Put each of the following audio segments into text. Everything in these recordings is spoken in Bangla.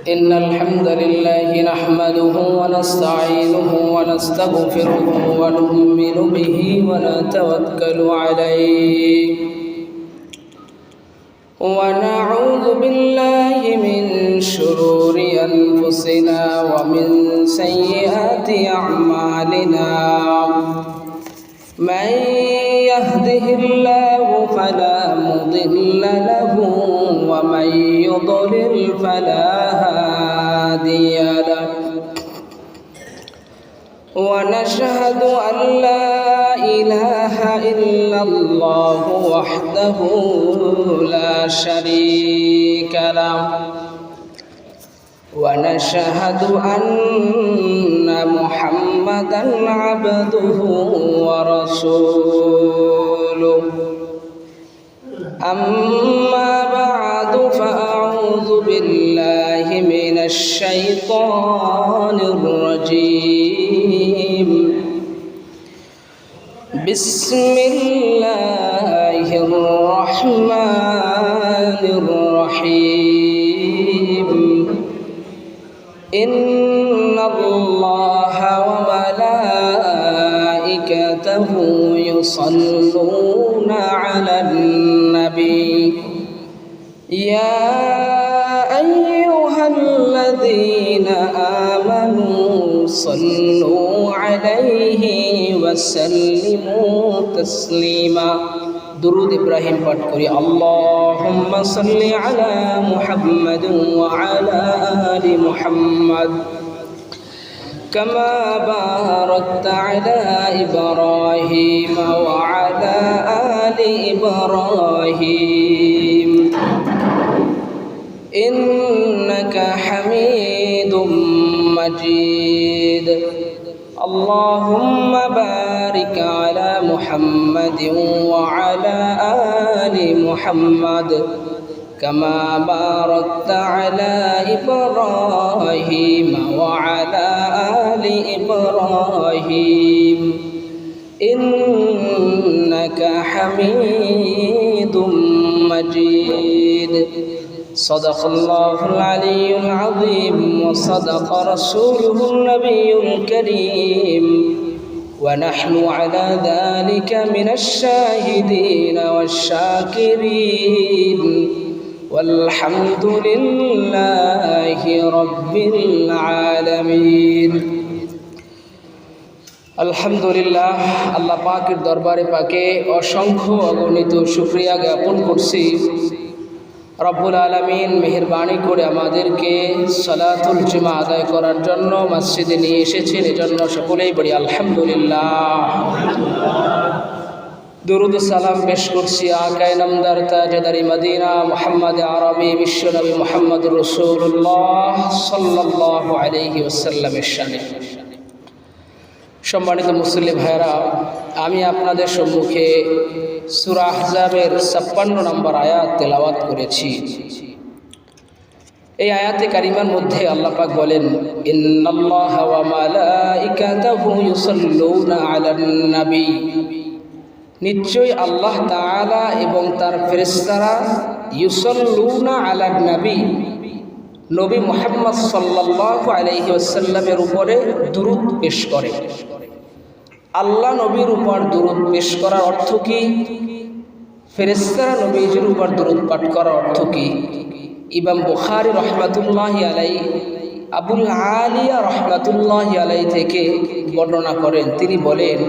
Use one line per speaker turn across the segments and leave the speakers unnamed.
إن الحمد لله نحمده ونستعينه ونستغفره ونؤمن به ونتوكل عليه ونعوذ بالله من شرور أنفسنا ومن سيئات أعمالنا من يهده الله فلا مضل له ومن يضلل فلا هادي له ونشهد أن لا إله إلا الله وحده لا شريك له ونشهد أن محمدًا عبده ورسوله أما بعد فأعوذ بالله من الشيطان الرجيم بسم الله الرحمن الرحيم إن الله وملائكته يصلون على النبي يا أيها الذين آمنوا صلوا عليه وسلموا تسليما درود إبراهيم পাঠ করি اللهم صل على محمد وعلى آل محمد كما باركت على إبراهيم وعلى آل إبراهيم إنك حميد مجيد اللهم بارك على محمد وعلى آل محمد كما باركت على إبراهيم وعلى آل إبراهيم إنك حميد مجيد صدق الله العلي العظيم وصدق رسوله النبي الكريم ونحن على ذلك من الشاهدين والشاكرين والحمد لله رب العالمين আলহামদুলিল্লাহ আল্লাহ পাকের দরবারে পাকে অসংখ্য অগণিত শুকরিয়া জ্ঞাপন করছি রব্বুল আলামিন মেহেরবানি করে আমাদেরকে সালাতুল জুমা আদায় করার জন্য মসজিদে নিয়ে এসেছেন এজন্য সকলেই বলি আলহামদুলিল্লাহ দুরুদ সালাম পেশ করছি আকায়ে নামদার তাজদারি মদিনা মুহাম্মদ আরবি বিশ্বনবী মুহাম্মদুর রাসূলুল্লাহ সাল্লাল্লাহু আলাইহি ওয়াসাল্লামের শানে সম্মানিত মুসলিম ভাইরা আমি আপনাদের সম্মুখে সূরা আহজাবের 56 নম্বর আয়াত তেলাওয়াত করেছি এই আয়াতে কারিমার মধ্যে আল্লাহ পাক বলেন ইন্নাল্লাহা ওয়া মালাইকাতাহু ইউসাল্লুনা আলান নবী নিশ্চয়ই আল্লাহ তাআলা এবং তার ফেরেশতারা ইউসাল্লুনা আলান নবী নবী মুহাম্মদ সাল্লাল্লাহু আলাইহি ওয়াসাল্লামের উপরে দুরূদ পেশ করে আল্লাহ নবীর উপর দুরূদ পেশ করার অর্থ কি ফেরেশতারা নবীজির উপর দুরূদ পাঠ করার অর্থ কি ইমাম বুখারী রাহমাতুল্লাহি আলাইহি আবুল আলিয়া রাহমাতুল্লাহি আলাইহি থেকে বর্ণনা করেন তিনি বলেন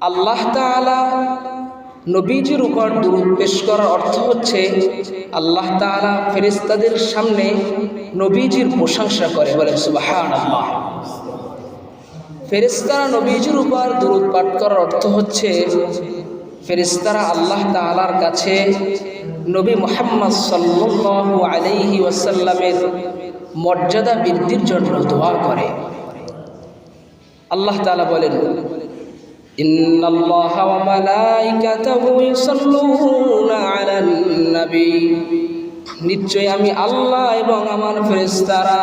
আল্লাহ তাআলা নবীজির উপর দুরূদ পেশ করার অর্থ হচ্ছে আল্লাহ তাআলা ফেরেশতাদের সামনে নবীজির প্রশংসা করে বলেন সুবহানাল্লাহ ফেরেশতারা নবীজির উপর দুরূদ পাঠ করার অর্থ হচ্ছে ফেরেশতারা আল্লাহ তাআলার কাছে নবী মুহাম্মদ সাল্লাল্লাহু আলাইহি ওয়াসাল্লামের মর্যাদা বৃদ্ধির জন্য দোয়া করে আল্লাহ তাআলা বলেন ইন্নাল্লাহা ওয়া মালাইকাতাহু ইউসাল্লুনা আলান নবী নিশ্চয় আমি আল্লাহ এবং আমার ফেরেশতারা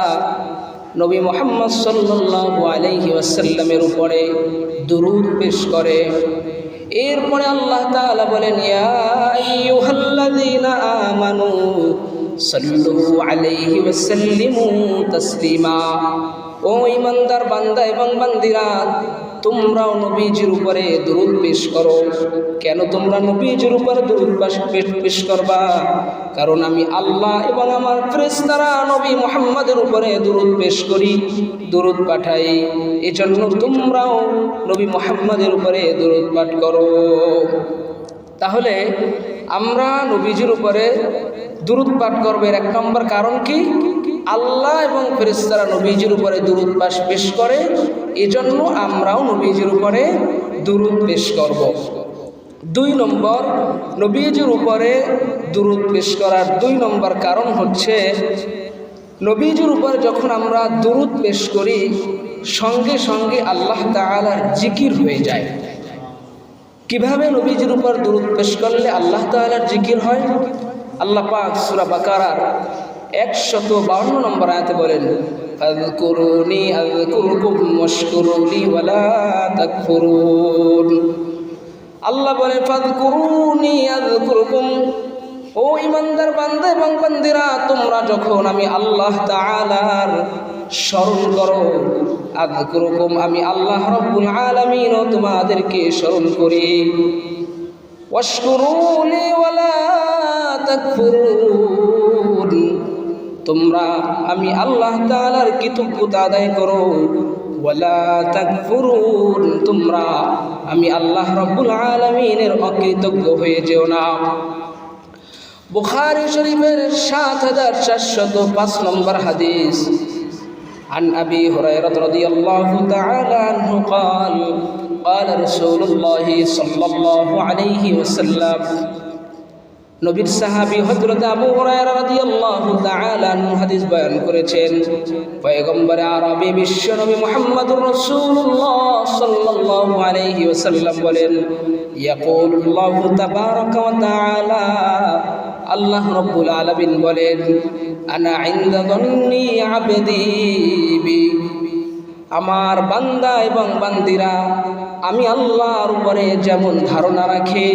নবী মুহাম্মদ সাল্লাল্লাহু আলাইহি ওয়াসাল্লামের উপরে দুরূদ পেশ করে এরপরে আল্লাহ তাআলা বলেন ইয়া আইয়ুহাল্লাযীনা আমানু সাল্লু আলাইহি ওয়া সাল্লিমু তাসলিমা। ও ঈমানদার বান্দা এবং বান্দিরা, তোমরাও নবীজির উপরে দুরূদ পেশ করো। কেন তোমরা নবীজির উপরে দুরূদ পেশ করবা? কারণ আমি আল্লাহ এবং আমার ফেরেশতারা নবী মুহাম্মদের উপরে দুরূদ পেশ করি, দুরূদ পাঠাই। এজন্য তোমরাও নবী মুহাম্মদের উপরে দুরূদ পাঠ করো। তাহলে আমরা নবীজির উপরে দুরূদ পাঠ করব, এর এক নম্বর কারণ কি? আল্লাহ এবং ফেরেশতারা নবীজির উপরে দুরূদ পেশ করে, এজন্য আমরাও নবীজির উপরে দুরূদ পেশ করব। 2 নম্বর, নবীজির উপরে দুরূদ পেশ করার 2 নম্বর কারণ হচ্ছে, নবীজির উপরে যখন আমরা দুরূদ পেশ করি, সঙ্গে সঙ্গে আল্লাহ তাআলার জিকির হয়ে যায়। কিভাবে নবীজির উপর দুরূদ পেশ করলে আল্লাহ তাআলার জিকির হয়? আল্লাহ পাক সূরা বাকারার 152 নম্বর আয়াতে বলেন, ফাযকুরুনি আযকুরকুম ওয়াশকুরুলি ওয়ালা তাকফুরুন। আল্লাহ বলে ফাযকুরুনি আযকুরকুম, ও ঈমানদার বান্দা এবং বান্দিরা, তোমরা যখন আমি আল্লাহ তাআলার স্মরণ করো, আযকুরকুম, আমি আল্লাহ রাব্বুল আলামিন তোমাদেরকে স্মরণ করি, ওয়াশকুরুলি ওয়ালা তাকফুরুন, তোমরা আমি আল্লাহ তাআলার কৃতজ্ঞতা আদায় করো, ওয়ালা তাকফুরুন, তোমরা আমি আল্লাহ রাব্বুল আলামিনের অকৃতজ্ঞ হয়ে যেও না। বুখারী শরীফের 7405 নম্বর হাদিস, عن أبي هريرة رضي الله تعالى عنه قال قال رسول الله صلى الله عليه وسلم, নবীর সাহাবী হযরত আবু হুরায়রা রাদিয়াল্লাহু তাআলা আনহু হাদিস বয়ান করেছেন, পয়গম্বর আরবি বিশ্ব নবী মুহাম্মদুর রাসূলুল্লাহ সাল্লাল্লাহু আলাইহি ওয়াসাল্লাম বলেন, ইয়াকুলুল্লাহু তাবারাকা ওয়া তাআলা, আল্লাহ রাব্বুল আলামিন বলেন, আনা ইনদা যান্নি আবদি বি, আমার বান্দা এবং বান্দিরা আমি আল্লাহর উপরে যেমন ধারণা রাখে,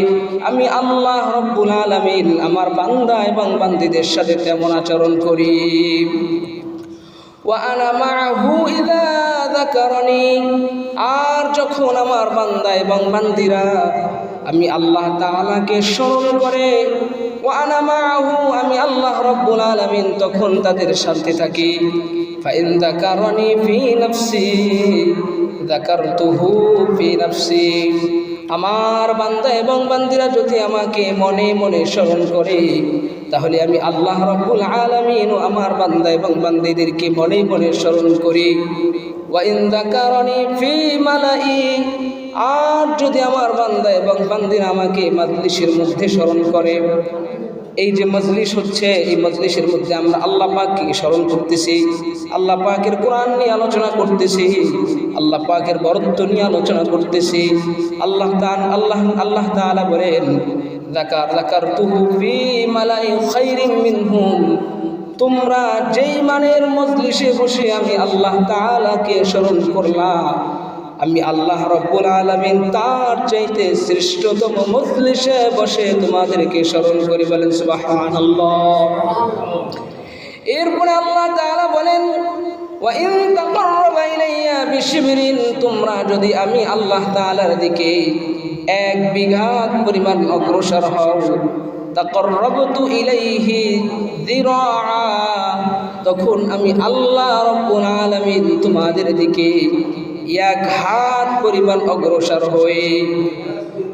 আমি আল্লাহ রাব্বুল আলামিন আমার বান্দা এবং বান্দীদের সাথে তেমন আচরণ করি। ওয়া আনা মাআহু ইযা যাকারানি, আর যখন আমার বান্দা এবং বান্দিরা আমি আল্লাহ তাআলাকে স্মরণ করে, ওয়া আনা মাআহু, আমি আল্লাহ রাব্বুল আলামিন তখন তাদের সাথে থাকি। ফাইন যাকারানি ফি নাফসি যাকারতুহু ফি নাফসি, আমার বান্দা এবং বান্দিরা যদি আমাকে মনে মনে স্মরণ করে, তাহলে আমি আল্লাহ রাব্বুল আলামিন ও আমার বান্দা এবং বান্দীদেরকে মনে মনে স্মরণ করি। ওয়া ইন যাকারানি ফি মালাই, আর যদি আমার বান্দা এবং বান্দিরা আমাকে মাজলিসের মধ্যে স্মরণ করে, এই যে মজলিস হচ্ছে, এই মজলিসের মধ্যে আমরা আল্লাহ পাককে স্মরণ করতেছি, আল্লাহ পাকের কোরআন নিয়ে আলোচনা করতেছি, আল্লাহ পাকের বরত্ব নিয়ে আলোচনা করতেছি। আল্লাহ তাআলা বলেন, যাকারতুহু ফি মালাই খায়রিন মিনহুম, তোমরা যেই মানের মজলিসে বসে আমি আল্লাহ তাআলাকে স্মরণ করলাম, আমি আল্লাহ রাব্বুল আলামিন তার চাইতে শ্রেষ্ঠতম মজলিসে বসে তোমাদেরকে স্মরণ করি। বলেন সুবহানাল্লাহ। এরপরে আল্লাহ তাআলা বলেন, ওয়া ইন তাকাররাবা ইলাইয়া বিশিবরিন, তোমরা যদি আমি আল্লাহ তাআলার দিকে 1 বিঘাত পরিমাণ অগ্রসর হও, তাকাররাবতু ইলাইহি যিরাআ, তখন আমি আল্লাহ রাব্বুল আলামিন তোমাদের দিকে 1 হাত পরিমাণ অগ্রসর হয়ে,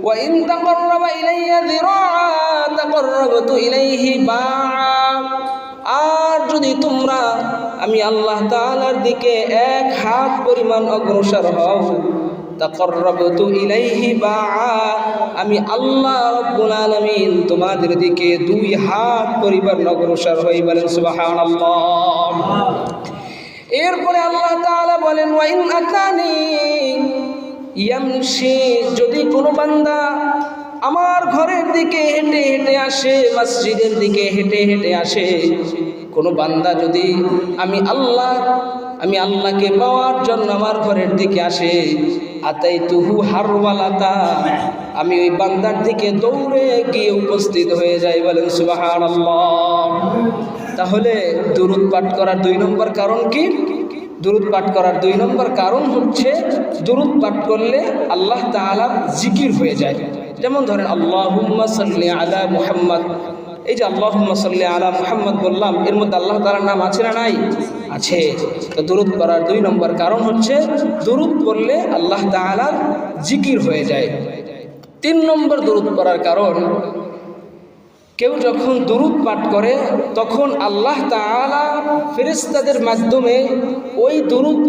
ওয়া ইন তাকাররাবা ইলাইয়া যিরাআ তাকাররাবতু ইলাইহি বাআ, আর যদি তোমরা আমি আল্লাহ তাআলার দিকে 1 হাত পরিমাণ অগ্রসর হও, তাকাররাবতু ইলাইহি বাআ, আমি আল্লাহ রাব্বুল আলামিন তোমাদের দিকে 2 হাত পরিমাণ অগ্রসর হই। বলেন সুবহানাল্লাহ। এরপরে আল্লাহ তাআলা বলেন, ওয়া ইন আতানি ইয়ামশি, যদি কোনো বান্দা আমার ঘরের দিকে হেঁটে হেঁটে আসে, মসজিদের দিকে হেঁটে হেঁটে আসে, কোনো বান্দা যদি আমি আল্লাহকে পাওয়ার জন্য আমার ঘরের দিকে আসে, আতাইতুহু হারওয়ালাতা, আমি ওই বান্দার দিকে দৌড়ে গিয়ে উপস্থিত হয়ে যাই। বলেন সুবহানাল্লাহ। তাহলে দুরূদ পাঠ করার 2 নম্বর কারণ কি? দুরূদ পাঠ করার 2 নম্বর কারণ হচ্ছে দুরূদ পাঠ করলে আল্লাহ তাআলার জিকির হয়ে যায়। যেমন ধরেন আল্লাহুম্মা সাল্লি আলা মুহাম্মদ, এই যে আল্লাহুম্মা সাল্লি আলা মুহাম্মদ বললাম, এর মধ্যে আল্লাহ তাআলার নাম আছে না নাই? আছে। তো দুরূদ করার 2 নম্বর কারণ হচ্ছে দুরূদ পড়লে আল্লাহ তাআলার জিকির হয়ে যায়। 3 নম্বর দুরূদ পড়ার কারণ, কেউ যখন দুরূদ পাঠ করে তখন আল্লাহ তাআলা ফেরেশতাদের মাধ্যমে ওই দুরূদ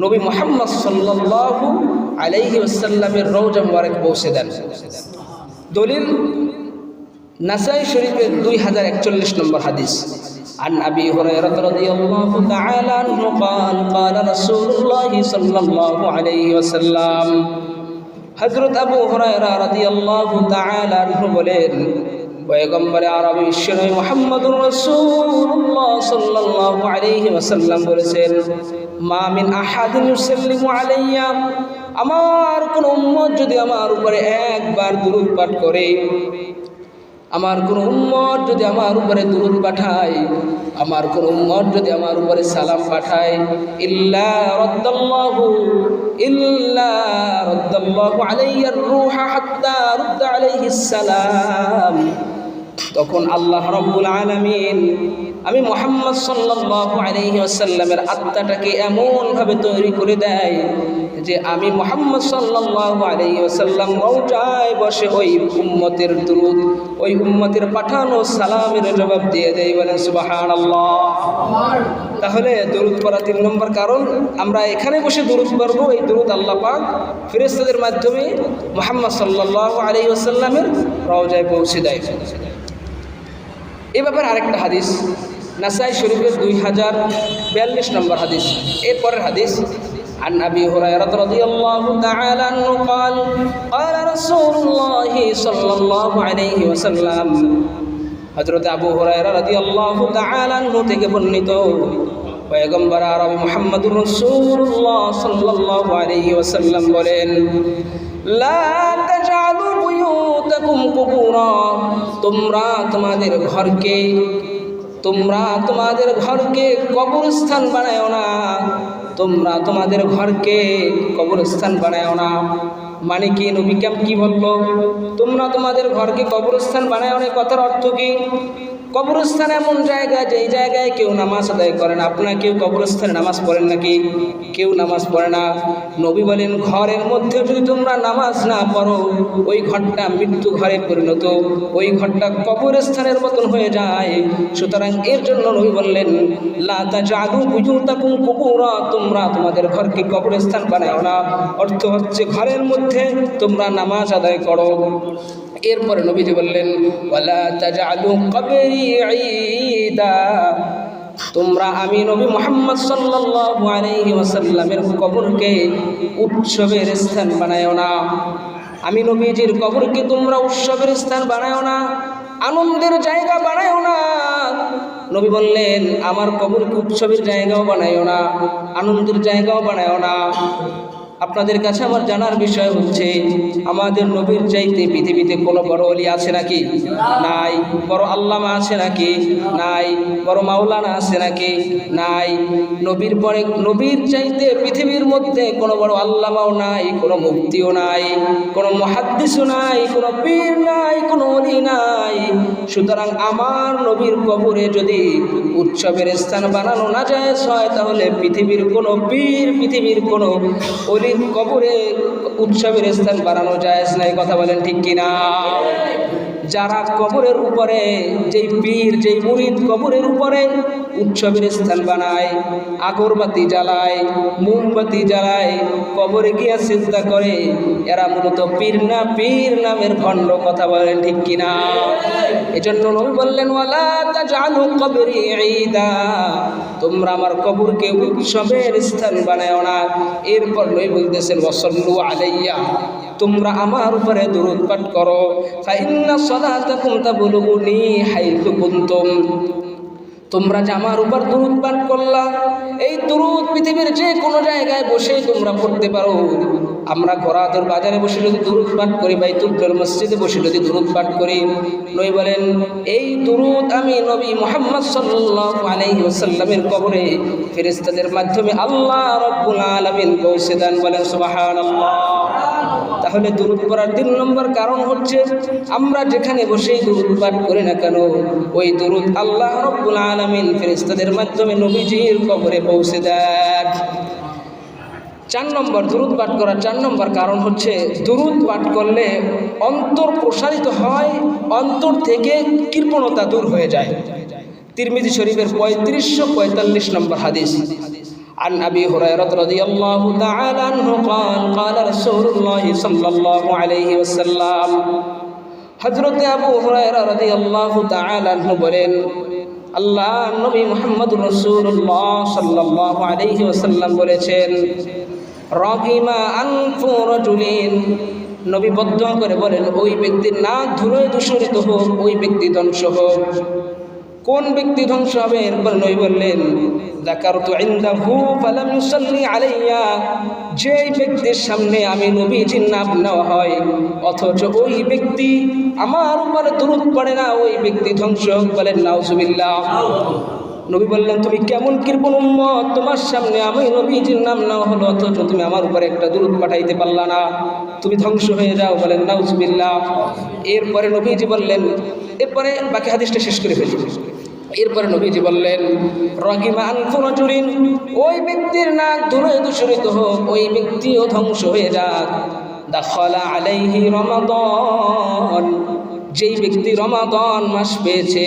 নবী মুহাম্মদ সাল্লাল্লাহু আলাইহি ওয়াসাল্লামের রওজা মুবারক পৌঁছে দেন। দলিল নাসাই শরীফের 2041 নম্বর হাদিস। عن أبي هريرة رضي الله تعالى عنه قال قال رسول الله صلى الله عليه وسلم হযরত আবু হুরায়রা রাদিয়াল্লাহু তাআলা আনহু বলেন, পয়গম্বরে আরবি বিশ্বনবী মুহাম্মদুর রাসূলুল্লাহ সাল্লাল্লাহু আলাইহি ওয়াসাল্লাম বলেছেন, মা মিন আহাদিন ইউসাল্লিমু আলাইয়া, আমার কোন উম্মত যদি আমার উপরে একবার দুরূদ পাঠ করে, আমার কোন উম্মত যদি আমার উপরে দুরূদ পাঠায়, আমার কোন উম্মত যদি আমার উপরে সালাম পাঠায়, ইল্লা রাদ্দাল্লাহু আলাইহির রূহা হাত্তা রুদ্দা আলাইহিস সালাম, তখন আল্লাহ রাব্বুল আলামিন আমি মুহাম্মদ সাল্লাল্লাহু আলাইহি ওয়াসাল্লামের আত্মাটাকে এমন ভাবে তৈরি করে দেয় যে আমি মুহাম্মদ সাল্লাল্লাহু আলাইহি ওয়াসাল্লাম রওজায় বসে ওই উম্মতের দুরূদ, ওই উম্মতের পাঠানো সালামের জবাব দিয়ে দেই। বলেন সুবহানাল্লাহ। তাহলে দুরূদ পড়া 3 নম্বর কারণ, আমরা এখানে বসে দুরূদ পড়ব, এই দুরূদ আল্লাহ পাক ফেরেশতাদের মাধ্যমে মুহাম্মদ সাল্লাল্লাহু আলাইহি ওয়াসাল্লামের রওজায় পৌঁছে দেয়। এই ব্যাপারে আরেকটা হাদিস নাসাই শরীফের 2042 নম্বর হাদিস, এরপরের হাদিস। عن أبي هريرة رضي الله تعالى عنه قال قال رسول الله صلى الله عليه وسلم হযরত আবু হুরায়রা রাদিয়াল্লাহু তাআলা আনহু থেকে বর্ণিত, পয়গম্বর আরবি মুহাম্মদুর রাসূলুল্লাহ সাল্লাল্লাহু আলাইহি ওয়াসাল্লাম বলেন, লা তাজআলু বুয়ুতাকুম কুবুরা, তোমরা তোমাদের ঘরকে কবরস্থান বানায়ও না, তোমরা তোমাদের ঘরকে কবরস্থান বানায়ও না। মানে কি? নবী কি বললো? তোমরা তোমাদের ঘরকে কবরস্থান বানায়ও না, কথার অর্থ কি? কবরস্থান এমন জায়গা যেই জায়গায় কেউ নামাজ আদায় করে না। আপনারা কেউ কবরস্থানে নামাজ পড়েন নাকি? কেউ নামাজ পড়ে না। নবী বলেন, ঘরের মধ্যে যদি তোমরা নামাজ না পড়ো, ওই ঘরটা মৃত্যু ঘরে পরিণত, ওই ঘরটা কবরস্থানের মতন হয়ে যায়। সুতরাং এর জন্য নবী বললেন, লা তাজআলু বুয়ুতাকুম কুবুরা, তোমরা তোমাদের ঘরকে কবরস্থান বানাও না। অর্থ হচ্ছে ঘরের মধ্যে তোমরা নামাজ আদায় করো। এরপরে নবীজি বললেন, ওয়ালা তাজআলু কবরি ঈদা, তোমরা আমি নবী মুহাম্মদ সাল্লাল্লাহু আলাইহি ওয়াসাল্লামের কবরকে উৎসবের স্থান বানায়ও না। আমি নবীজির কবরকে তোমরা উৎসবের স্থান বানায়ও না, আনন্দের জায়গা বানায়ও না। নবী বললেন, আমার কবরকে উৎসবের জায়গাও বানায়ও না, আনন্দের জায়গাও বানায়ও না। আপনাদের কাছে আমার জানার বিষয় হচ্ছে, আমাদের নবীর চাইতে পৃথিবীতে কোনো বড় ওলি আছে নাকি? নাই। বড় আল্লামা আছে নাকি? নাই। বড় মাওলানা আছে নাকি? নাই। নবীর পরে, নবীর চাইতে পৃথিবীর মধ্যে কোনো বড় আল্লামাও নাই, কোনো মুফতিও নাই, কোনো মুহাদ্দিসও নাই, কোনো পীর নাই, কোনো ওলি নাই। সুতরাং আমার নবীর কবরে যদি উৎসবের স্থান বানানো না জায়েজ হয়, তাহলে পৃথিবীর কোনো পীর, পৃথিবীর কোনো ওলি কবরে উৎসবের স্থান বানানো জায়েজ নাই। কথা বলেন ঠিক কিনা? যারা কবরের উপরে, যেই পীর, যেই মুরিদ কবরের উপরে উৎসবের স্থান বানায়, আগরবাতি জ্বালায়, মোমবাতি জ্বালায়, কবরে গিয়া সিজদা করে, এরা মূলত পীর না, পীর নামের ভণ্ড। কথা বলেন ঠিক কিনা? এজন্য নবী বললেন, ওয়ালা তাজআলু কবরি ঈদা, তোমরা আমার কবরকে উৎসবের স্থান বানায়ও না। এরপর নবী বলতেছেন, ওয়াসাল্লু আলাইয়া, তোমরা আমার উপরে দুরূদ পাঠ করো। ফাইন্না সালাতাকুম তাবলুগুনি হাইতু কুনতুম, তোমরা যে আমার উপর দুরূদ পাঠ করলা, এই দুরূদ পৃথিবীর যে কোনো জায়গায় বসে তোমরা পড়তে পারো। আমরা ঘোড়াদুর বাজারে বসে যদি দুরূদ পাঠ করি, বাইতুল মসজিদে বসে যদি দুরূদ পাঠ করি, নবী বলেন এই দুরূদ আমি নবী মুহাম্মদ সাল্লাল্লাহু আলাইহি ওয়াসাল্লামের কবরে ফেরেশতাদের মাধ্যমে আল্লাহ রাব্বুল আলামিন পৌঁছে দেন। বলেন সুবহানাল্লাহ। তাহলে দুরূদ পড়ার 3 নম্বর কারণ হচ্ছে আমরা যেখানে বসেই দুরূদ পাঠ করি না কেন, ওই দুরূদ আল্লাহ রাব্বুল আলামিন ফেরেশতাদের মাধ্যমে নবীজির কবরে পৌঁছে দেন। 4 নম্বর দুরূদ পাঠ করার 4 নম্বর কারণ হচ্ছে দুরূদ পাঠ করলে অন্তর প্রসারিত হয়, অন্তর থেকে কৃপণতা দূর হয়ে যায়। তিরমিজি শরীফের 3545 নম্বর হাদিস। عن أبي هريرة رضي الله تعالى عنه قال قال رسول الله صلى الله عليه وسلم হযরত আবু হুরায়রা রাদিয়াল্লাহু তাআলা আনহু বলেন, আল্লাহ নবী মুহাম্মদুর রাসূলুল্লাহ সাল্লাল্লাহু আলাইহি ওয়াসাল্লাম বলেছেন, রাগিমা আনফু রাজুলিন, নবী বদদুয়া করে বলেন ওই ব্যক্তির নাক ধুলোয় দূষিত হোক, ওই ব্যক্তি ধ্বংস হোক। কোন ব্যক্তি ধ্বংস হবে? এরপর নবী বললেন, যাকারতু ইনদাহু ফালাম ইউসাল্লি আলাইয়া, যেই ব্যক্তির সামনে আমি নবীজির নাম নেওয়া হয় অথচ ওই ব্যক্তি আমার উপরে দরুদ পড়ে না, ওই ব্যক্তি ধ্বংস হোক। বলেন নাউজুবিল্লাহ। নবী বললেন, তুমি কেমন কৃপণ উম্মত, তোমার সামনে আমি নবীজির নাম নেওয়া হলো অথচ তুমি আমার উপরে একটা দরুদ পাঠাইতে পারলা না, তুমি ধ্বংস হয়ে যাও। বলেন নাউজুবিল্লাহ। এরপরে নবীজি বললেন, এরপরে বাকি হাদিসটা শেষ করে ফেলি। এরপরে নবীজি বললেন, রাগিমা আনফু রাজুলিন, ওই ব্যক্তির নাক ধুলোয় দূষিত হোক, ওই ব্যক্তিও ধ্বংস হয়ে যাক। দাখালা আলাইহি রমাদান, যেই ব্যক্তি রমাদান মাস পেয়েছে,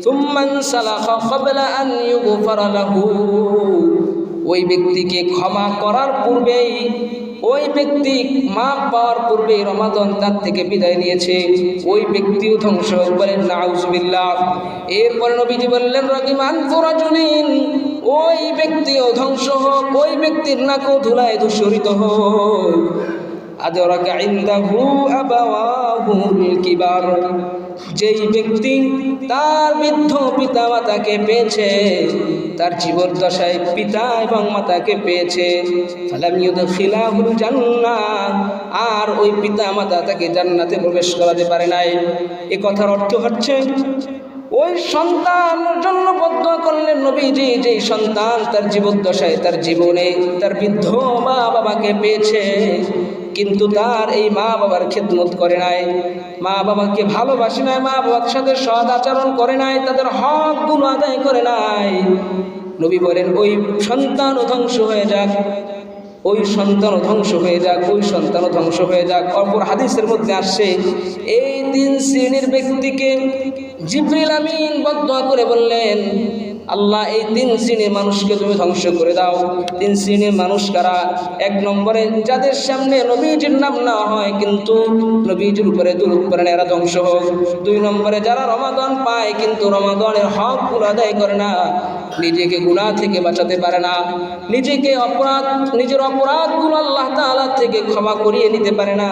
সুম্মান সালাখা ক্বাবলা আন ইউগফারা লাহু, ওই ব্যক্তিকে ক্ষমা করার পূর্বেই, ওই ব্যক্তি মাপ পাওয়ার পূর্বেই রমাদান তার থেকে বিদায় নিয়েছে, ওই ব্যক্তিও ধ্বংস হোক। বলেন নাউজুবিল্লাহ। এরপরে নবীজি বললেন, রাগিমা আনফু রাজুলিন, ওই ব্যক্তিও ধ্বংস হোক, ওই ব্যক্তির নাকও ধুলায় দূষিত হোক। আদরাকা ইনদাহু আবাওয়াহুল কিবার, যেই ব্যক্তি তার বৃদ্ধ পিতা মাতাকে পেয়েছে, তার জীবদ্দশায় পিতা এবং মাতাকে পেয়েছে, ফালাম ইউদখিলাহুল জান্নাহ, আর ওই পিতা মাতা তাকে জান্নাতে প্রবেশ করাতে পারে নাই। এই কথার অর্থ হচ্ছে ওই সন্তানের জন্য বদদুয়া করলেন নবীজি, যেই সন্তান তার জীবদ্দশায়, তার জীবনে তার বৃদ্ধ মা বাবাকে পেয়েছে কিন্তু তার এই মা বাবার খেদমত করে নাই, মা বাবাকে ভালোবাসে নাই, মা বাবার সাথে সৎ আচরণ করে নাই, তাদের হকগুলো আদায় করে নাই, নবী বলেন ওই সন্তানও ধ্বংস হয়ে যাক, ওই সন্তানও ধ্বংস হয়ে যাক, ওই সন্তানও ধ্বংস হয়ে যাক। অপর হাদিসের মধ্যে আসছে, এই 3 শ্রেণীর ব্যক্তিকে জিবরিল আমিন বদদুয়া করে বললেন, আল্লাহ এই 3 শ্রেণীর মানুষকে তুমি ধ্বংস করে দাও। 3 শ্রেণীর মানুষ কারা? 1 নম্বরে যাদের সামনে নবীজির নাম না হয় কিন্তু নবীজির উপরে দুরূদ পড়ে, এরা ধ্বংস হোক। 2 নম্বরে যারা রমাদান পায় কিন্তু রমাদানের হকগুলো আদায় করে না, নিজেকে গুনাহ থেকে বাঁচাতে পারে না, নিজের অপরাধগুলো আল্লাহ তাআলা থেকে ক্ষমা করিয়ে নিতে পারে না,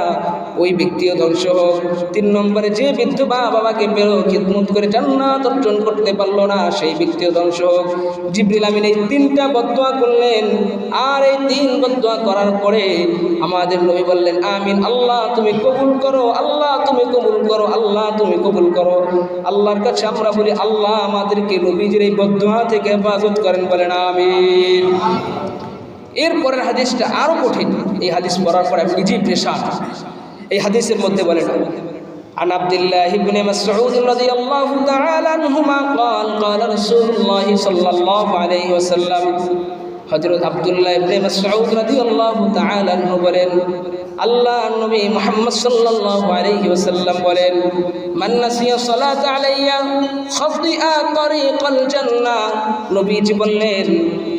ওই ব্যক্তিও ধ্বংস হোক। 3 নম্বরে যে বৃদ্ধ বাবাকে পেলো খিদমত করে জান্নাত অর্জন করতে পারলো না, সেই ব্যক্তিও ধ্বংস হোক। জিবরিল আমিন এই 3টা বদদুয়া করলেন, আর এই 3 বদদুয়া করার পরে আমাদের নবী বললেন, আমিন, আল্লাহ তুমি কবুল করো, আল্লাহ তুমি কবুল করো, আল্লাহ তুমি কবুল করো। আল্লাহর কাছে আমরা বলি, আল্লাহ আমাদেরকে নবীজির এই বদদুয়া থেকে হেফাজত করেন। বলেন আমিন। এরপরের হাদিসটা আরো কঠিন, এই হাদিস পড়ার পরে আমি নিজেই পেরেশান। এই হাদিসের মধ্যে বলেন, عن عبد الله بن مسعود رضي الله تعالى عنهما قال قال رسول الله صلى الله عليه وسلم, হযরত আব্দুল্লাহ ইবনে মাসউদ রাদিয়াল্লাহু তাআলা আনহু বলেন, আল্লাহর নবী মুহাম্মদ সাল্লাল্লাহু আলাইহি ওয়াসাল্লাম বলেন, মান নাসিয়া সালাত আলাইয়া খাদিআ তারিকাল জান্নাহ, নবীজি বললেন,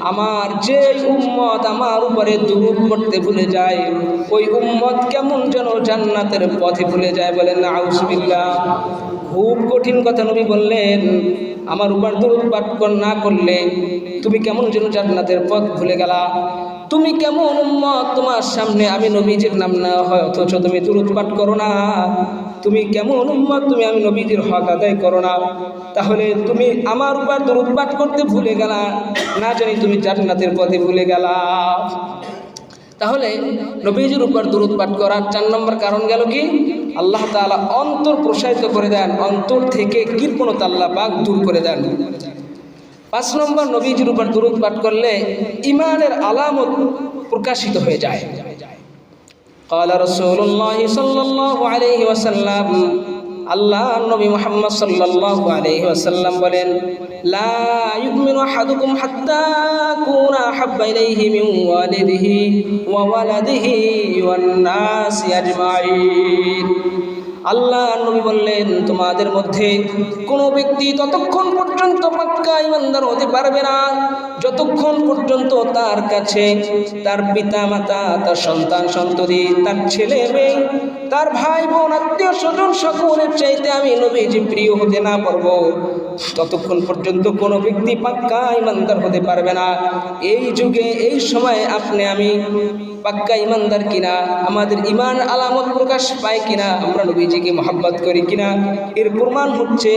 আমার যে উম্মত আমার উপরে দুরূদ পড়তে ভুলে যায়, ওই উম্মত কেমন যেন জান্নাতের পথে ভুলে যায়। বলেন নাউজুবিল্লাহ। খুব কঠিন কথা নবী বললেন, আমার উপর দুরূদ পাঠ না করলে তুমি কেমন যেন জান্নাতের পথ ভুলে গেলা। তুমি কেমন উম্মত, তোমার সামনে আমি নবীজির নাম না হয় অথচ তুমি দুরূদ পাঠ করো না। তুমি কেমন উম্মত, তুমি আমি নবীজির হক আদায় করো না। তাহলে তুমি আমার উপর দুরূদ পাঠ করতে ভুলে গেলা, না জানি তুমি জান্নাতের পথে ভুলে গেলা। তাহলে নবীজির উপর দুরূদ পাঠ করার 4 নম্বর কারণ গেল কি, আল্লাহ তাআলা অন্তর প্রসারিত করে দেন, অন্তর থেকে কৃপণতা আল্লাহ পাক দূর করে দেন। 5 নম্বর, নবীজির উপর দুরূদ পাঠ করলে ঈমানের আলামত প্রকাশিত হয়ে যায়। قال رسول الله صلى الله عليه وسلم, আল্লাহ নবী মুহাম্মদ সাল্লাল্লাহু আলাইহি ওয়াসাল্লাম বলেন, লা ইউমিনু আহাদুকুম হাত্তা কুনা আহাব্বা ইলাইহি মিন ওয়ালিদিহি ওয়া ওয়ালাদিহি ওয়ান নাসি আজমাইন। আল্লাহ নবী বললেন, তোমাদের মধ্যে কোনো ব্যক্তি ততক্ষণ পর্যন্ত পাক্কা ঈমানদার হতে পারবে না যতক্ষণ পর্যন্ত তার কাছে তার পিতা মাতা, তার সন্তান সন্ততি, তার ছেলে মেয়ে, তার ভাই বোন, আত্মীয় স্বজন সকলের চাইতে আমি নবীজি প্রিয় হতে না পারবো, ততক্ষণ পর্যন্ত কোনো ব্যক্তি পাক্কা ঈমানদার হতে পারবে না। এই যুগে এই সময়ে আপনি আমি পাক্কা ঈমানদার কিনা, আমাদের ঈমান আলামত প্রকাশ পায় কিনা, আমরা নবীজিকে মহব্বত করি কিনা, এর প্রমাণ হচ্ছে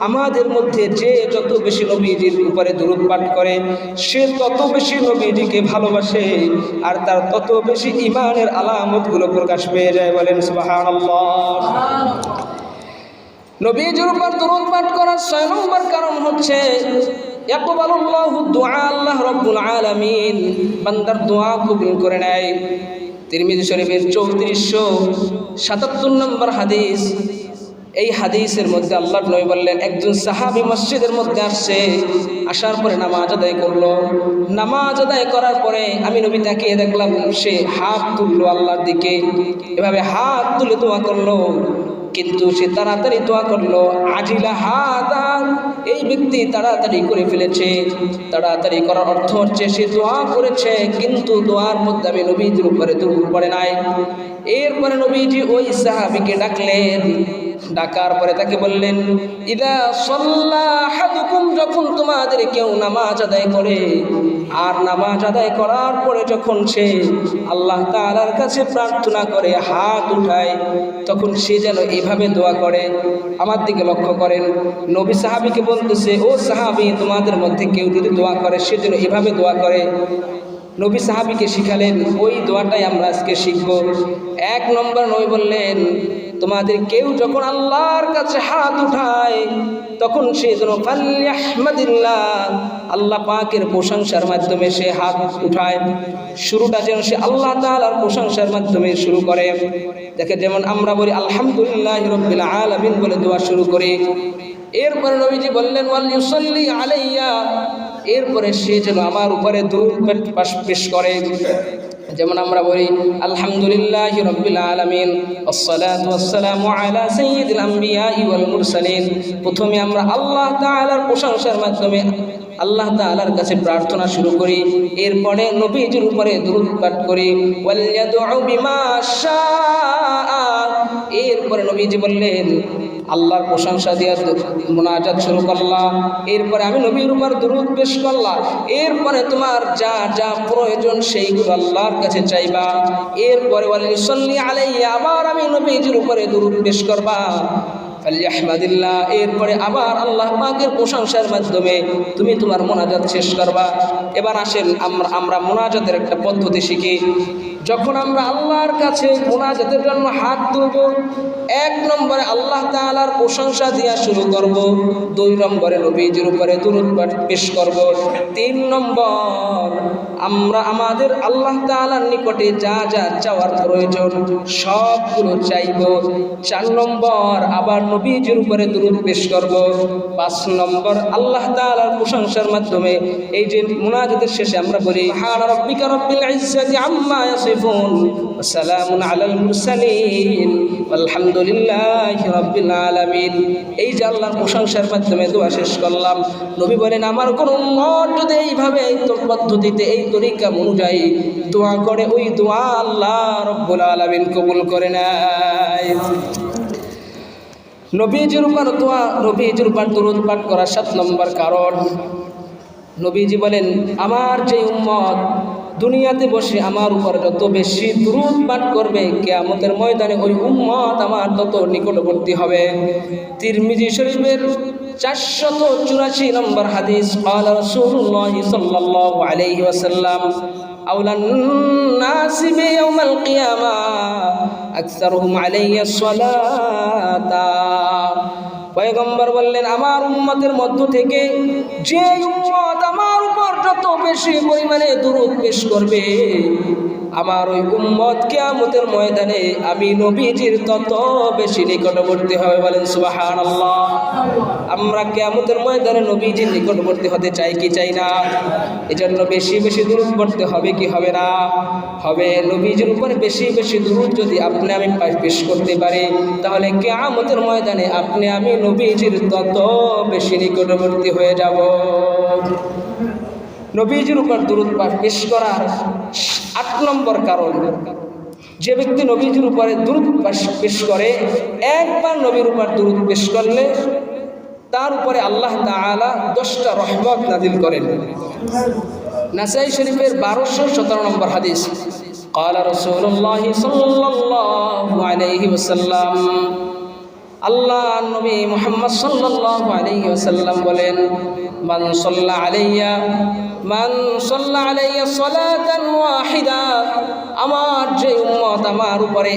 আমাদের মধ্যে যে যত বেশি নবীজির উপরে দুরূদ পাঠ করে সে তত বেশি নবীজিকে ভালোবাসে, আর তার তত বেশি ঈমানের আলামতগুলো প্রকাশ পেয়ে যায়। বলেন সুবহানাল্লাহ। নবীজির উপর দুরূদ পাঠ করার 6 নম্বর কারণ হচ্ছে ইয়াকবালুল্লাহু দুআ, আল্লাহ রাব্বুল আলামিন বান্দার দোয়া কবুল করে নেয়। তিরমিজি শরীফের 3477 নম্বর হাদিস। এই হাদিসের মধ্যে আল্লাহর নবী বললেন, একজন সাহাবী মসজিদের মধ্যে আসছে, আসার পরে নামাজ আদায় করলো। নামাজ আদায় করার পরে আমি নবী তাকিয়ে দেখলাম সে হাত তুললো আল্লাহর দিকে, এভাবে হাত তুলে দোয়া করলো, কিন্তু সে তাড়াতাড়ি দোয়া করলো। আজিলা হাদা, এই ব্যক্তি তাড়াতাড়ি করে ফেলেছে। তাড়াতাড়ি করার অর্থ হচ্ছে সে দোয়া করেছে কিন্তু দোয়ার মধ্যে আমি নবীজির উপরে দুরূদ পড়ে নাই। এরপরে নবীজি ওই সাহাবীকে ডাকলেন, ডাকার পরে তাকে বললেন, ইদা সাল্লা আহাদুকুম, যখন তোমাদের কেউ নামাজ আদায় করে, আর নামাজ আদায় করার পরে যখন সে আল্লাহ তাআলার কাছে প্রার্থনা করে হাত উঠায়, তখন সে যেন এভাবে দোয়া করে। আমার দিকে লক্ষ্য করেন, নবী সাহাবীকে বলতেছে, ও সাহাবী, তোমাদের মধ্যে কেউ যদি দোয়া করে সে যেন এভাবে দোয়া করে। নবী সাহাবীকে শিখালেন, ওই দোয়াটাই আমরা আজকে শিখব। 1 নম্বর নবী বললেন, তোমাদের কেউ যখন আল্লাহর কাছে হাত উঠায় তখন সে যেন ফালইহমাদিল্লাহ, আল্লাহ পাকের প্রশংসার মাধ্যমে সে হাত উঠায়। শুরুটা যেন সে আল্লাহ তাআলার প্রশংসার মাধ্যমে শুরু করে। দেখে যেমন আমরা বলি আলহামদুলিল্লাহি রাব্বিল আলামিন বলে দোয়া শুরু করি। এরপরে নবীজি বললেন, ওয়াল ইউসাল্লি আলাইয়া, এরপরে সে যেন আমার উপরে দুরূদ পেশ করে। যেমন আমরা বলি আলহামদুলিল্লাহি রাব্বিল আলামিন ওয়াসসালাতু ওয়াসসালামু আলা সাইয়্যিদিল আমবিয়াই ওয়াল মুরসালিন। প্রথমে আমরা আল্লাহ তাআলার প্রশংসার মাধ্যমে আল্লাহ তাআলার কাছে প্রার্থনা শুরু করি, এরপরে নবীজির উপরে দুরূদ পাঠ করি। ওয়াল ইয়াদউ বিমা শাআ, এরপরে নবীজি বললেন আল্লাহর প্রশংসা দিয়ে মুনাজাত শুরু করলাম, এরপরে আমি নবীর উপর দুরূদ পেশ করলাম, এরপরে তোমার যা যা প্রয়োজন সেইগুলো আল্লাহর কাছে চাইবা। এরপরে ওয়াল ইউসাল্লি আলাইহি, আবার আমি নবীজির উপরে দুরূদ পেশ করবা। ফালইহমাদিল্লাহ, এরপরে আবার আল্লাহ পাকের প্রশংসার মাধ্যমে তুমি তোমার মুনাজাত শেষ করবা। এবার আসেন আমরা মুনাজাতের একটা পদ্ধতি শিখি। যখন আমরা আল্লাহর কাছে মুনাজাতের জন্য হাত তুলব, 1 নম্বরে আল্লাহ তাআলার প্রশংসা দিয়া শুরু করব, 2 নম্বরে নবীজির উপরে দুরূদ পেশ করব, 3 নম্বর আমরা আমাদের আল্লাহ তাআলার নিকটে যা যা চাওয়ার প্রয়োজন সবগুলো চাইব, 4 নম্বর আবার নবীজির উপরে দুরূদ পেশ করব, 5 নম্বর আল্লাহ তাআলার প্রশংসার মাধ্যমে এই যে মুনাজাতের শেষে আমরা বলি সুবহানা রাব্বিকা রাব্বিল ইজ্জাতি আম্মা ইয়াসিফুন ওয়া সালামুন আলাল মুরসালিন আলহামদুলিল্লাহি রাব্বিল আলামিন। এই যে আল্লাহর প্রশংসার মাধ্যমে দোয়া শেষ করলাম, নবী বলেন আমার কোন উম্মত যদি এইভাবে এই পদ্ধতিতে এই তরিকা অনুযায়ী দোয়া করে, ওই দোয়া আল্লাহ রাব্বুল আলামিন কবুল করে নেয়। নবীজির উপর দোয়া, নবীজির উপর দুরূদ পাঠ করার 7 নম্বর কারণ, নবীজি বলেন আমার যে উম্মত দুনিয়াতে বসে আমার উপর যত বেশি দুরূদ পাঠ করবে, কিয়ামতের ময়দানে ওই উম্মত আমার তত নিকটবর্তী হবে। তিরমিজি শরীফের 484 নম্বর হাদিস, ক্বালা রাসূলুল্লাহ সাল্লাল্লাহু আলাইহি ওয়াসাল্লাম, আউলান নাসি বিয়াউমিল কিয়ামা আকসারুহুম আলাইয়া সালাতা। পয়গম্বর বললেন, আমার উম্মতের মধ্য থেকে যে উম্মত আমার উপর যত বেশি পরিমাণে দুরূদ পেশ করবে, আমার ওই উম্মত কিয়ামতের ময়দানে আমি নবীজির তত বেশি নিকটবর্তী হবে। বলেন সুবহানাল্লাহ। আমরা কিয়ামতের ময়দানে নবীজির নিকটবর্তী হতে চাই কি চাই না? এজন্য বেশি বেশি দুরূদ পড়তে হবে কি হবে না? হবে। নবীজির উপরে বেশি বেশি দুরূদ যদি আপনি আমি পেশ করতে পারি, তাহলে কিয়ামতের ময়দানে আপনি আমি নবীজির তত বেশি নিকটবর্তী হয়ে যাব। নবীজির উপর দুরূদ পেশ করার ৮ নম্বর কারণ, যে ব্যক্তি নবীজির উপরে দুরূদ পেশ করে, একবার নবীর উপর দুরূদ পেশ করলে তার উপরে আল্লাহ তাআলা 10টা রহমত নাযিল করেন। নাসাই শরীফের 1217 নম্বর হাদিস, قال رسول الله صلى الله عليه وسلم, আল্লাহ নবী মুহাম্মদ সাল্লাল্লাহু আলাইহি ওয়াসাল্লাম বলেন, মান সাল্লা আলাইয়া সালাতান ওয়াহিদা, আমার যে উম্মত আমার উপরে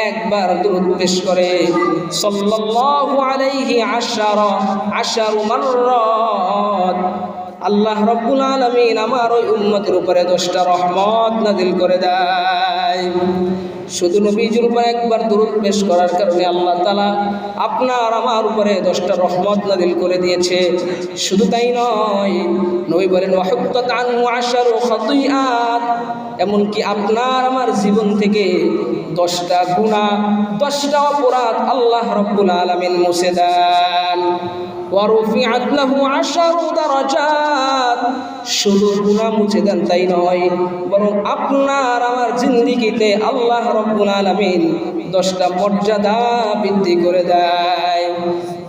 একবার দুরূদ পেশ করে, সাল্লাল্লাহু আলাইহি আশারু মাররাত, আল্লাহ রাব্বুল আলামিন আমার ওই উম্মতের উপরে 10টা রহমত নাযিল করে দেয়। শুধু নবীজির উপর একবার দুরূদ পেশ করার কারণে আল্লাহ তাআলা আপনার আমার উপরে 10টা রহমত নাযিল করে দিয়েছে। শুধু তাই নয়, নবী বলেন ওয়াহুত্তাত আনহু আশারু খাতিআত, এমনকি আপনার আমার জীবন থেকে 10টা গুনাহ, 10টা অপরাধ আল্লাহ রাব্বুল আলামিন মুছে দেন। ওয়ারুফিআত লাহু আশারু দারাজাত, শুধু গুনাহ মুছে দেন তাই নয়, বরং আপনার আমার জিন্দেগিতে আল্লাহ রাব্বুল আলামিন 10টা মর্যাদা বৃদ্ধি করে দেয়।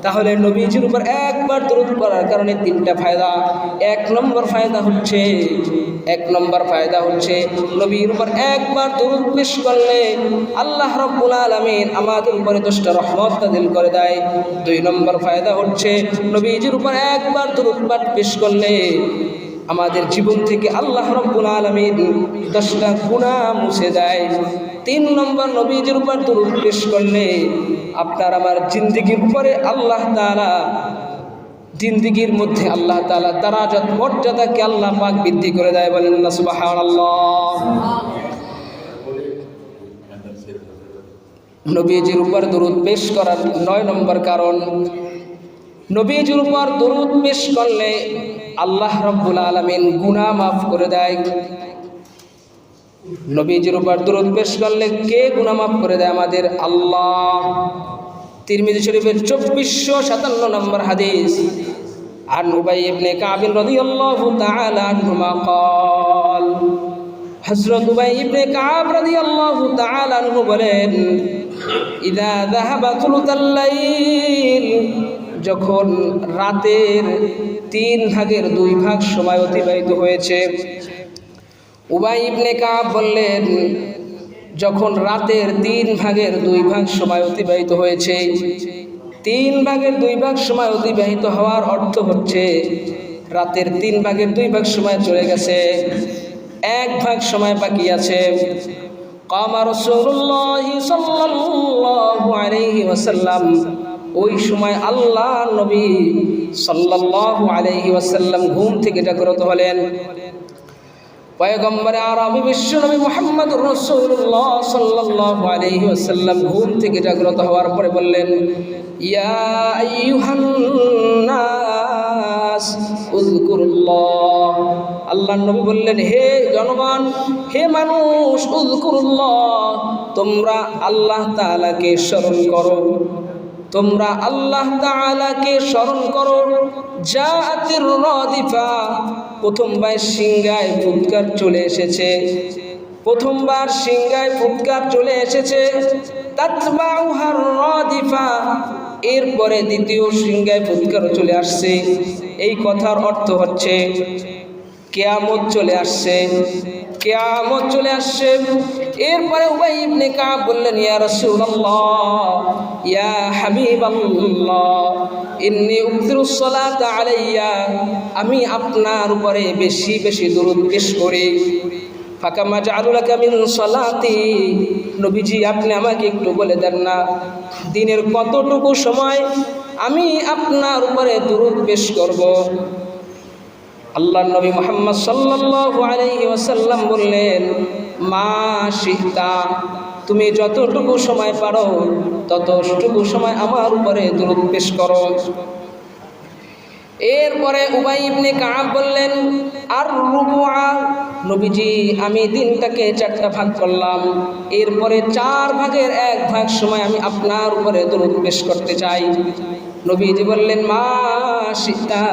তাহলে নবীজির উপর একবার দুরূদ পড়ার কারণে 3টা ফায়দা। এক নম্বর ফায়দা হচ্ছে নবীর উপর একবার দুরূদ পেশ করলে আল্লাহ রাব্বুল আলামিন আমাদের উপরে 10টা রহমত নাযিল করে দেয়। 2 নম্বর ফায়দা হচ্ছে নবীজির উপর একবার দুরূদ পাঠ পেশ করলে আমাদের জীবন থেকে আল্লাহ রাব্বুল আলামিন 10টা গুনাহ মুছে দেয়। 3 নম্বর, নবীজির উপর দুরূদ পেশ করলে আপনার আমার জিন্দেগির উপরে আল্লাহ তাআলা, জিন্দেগির মধ্যে আল্লাহ তাআলা দারাজাত মর্যাদাকে আল্লাহ পাক বৃদ্ধি করে দেয়। বলেন না সুবহানাল্লাহ। নবীজির উপর দুরূদ পেশ করার 9 নম্বর কারণ, নবীজির উপর দুরূদ পেশ করলে আল্লাহ রাব্বুল আলামিন গুনাহ মাফ করে দেয়। নবীজির উপর দুরূদ পেশ করলে কে গুনাহ মাফ করে দেয়? আমাদের আল্লাহ। তিরমিজি শরীফের 2457 নম্বর হাদিস, আন উবাই ইবনে কাব রাদিয়াল্লাহু তাআলা আনহুমা قال, হযরত উবাই ইবনে কাব রাদিয়াল্লাহু তাআলা আনহু বলেন, ইযা যাহাবা থুলুতাল লাইল, যখন রাতের 3 ভাগের 2 ভাগ সময় অতিবাহিত হয়েছে। উবাই ইবনে কাব বললেন, যখন রাতের 3 ভাগের 2 ভাগ সময় অতিবাহিত হয়েছে, 3 ভাগের 2 ভাগ সময় অতিবাহিত হওয়ার অর্থ হচ্ছে রাতের 3 ভাগের 2 ভাগ সময় চলে গেছে, 1 ভাগ সময় বাকি আছে। কামা রাসূলুল্লাহ সাল্লাল্লাহু আলাইহি ওয়াসাল্লাম, ওই সময় আল্লাহ নবী সাল্লাল্লাহু আলাইহি ওয়াসাল্লাম ঘুম থেকে জাগ্রত হলেন। পয়গম্বরে আরবি বিশ্বনবী মুহাম্মদুর রাসূলুল্লাহ সাল্লাল্লাহু আলাইহি ওয়াসাল্লাম ঘুম থেকে জাগ্রত হওয়ার পরে বললেন, ইয়া আইয়ুহান নাস উযকুরুল্লাহ, আল্লাহর নবী বললেন, হে জনগণ, হে মানুষ, উযকুরুল্লাহ, তোমরা আল্লাহ তাআলাকে স্মরণ করো, তোমরা আল্লাহ তাআলাকে স্মরণ করো। জাআতির রাদিফা, প্রথমবার সিংহায় ফুৎকার চলে এসেছে, প্রথমবার সিংহায় ফুৎকার চলে এসেছে। তাতবাউহার রাদিফা, এরপরে দ্বিতীয় সিংহায় ফুৎকার চলে আসছে। এই কথার অর্থ হচ্ছে কিয়ামত চলে আসছে, কিয়ামত চলে আসছে। এরপরে উবাই ইবনে কাব বললেন, ইয়া রাসূলুল্লাহ, ইয়া হাবিবাল্লাহ, ইন্নী উকসিরুস সালাতা আলাইয়া, আমি আপনার উপরে বেশি বেশি দুরূদ পেশ করি। ফাকামা জাআলুলাকা মিন সালাতি, নবীজি আপনি আমাকে একটু বলে দেন না দিনের কতটুকু সময় আমি আপনার উপরে দুরূদ পেশ করব। আল্লাহর নবী মুহাম্মদ সাল্লাল্লাহু আলাইহি ওয়াসাল্লাম বললেন, মা শিতা, তুমি যতটুকু সময় পারো ততটুকু সময় আমার উপরে দুরূদ পেশ করো। এরপরে উবাই ইবনে কাব বললেন, আর রুবুআ, নবীজি আমি দিনটাকে 4টা ভাগ করলাম, এরপরে 4 ভাগের 1 ভাগ সময় আমি আপনার উপরে দুরূদ পেশ করতে চাই। নবীজি বললেন, মা শিতা,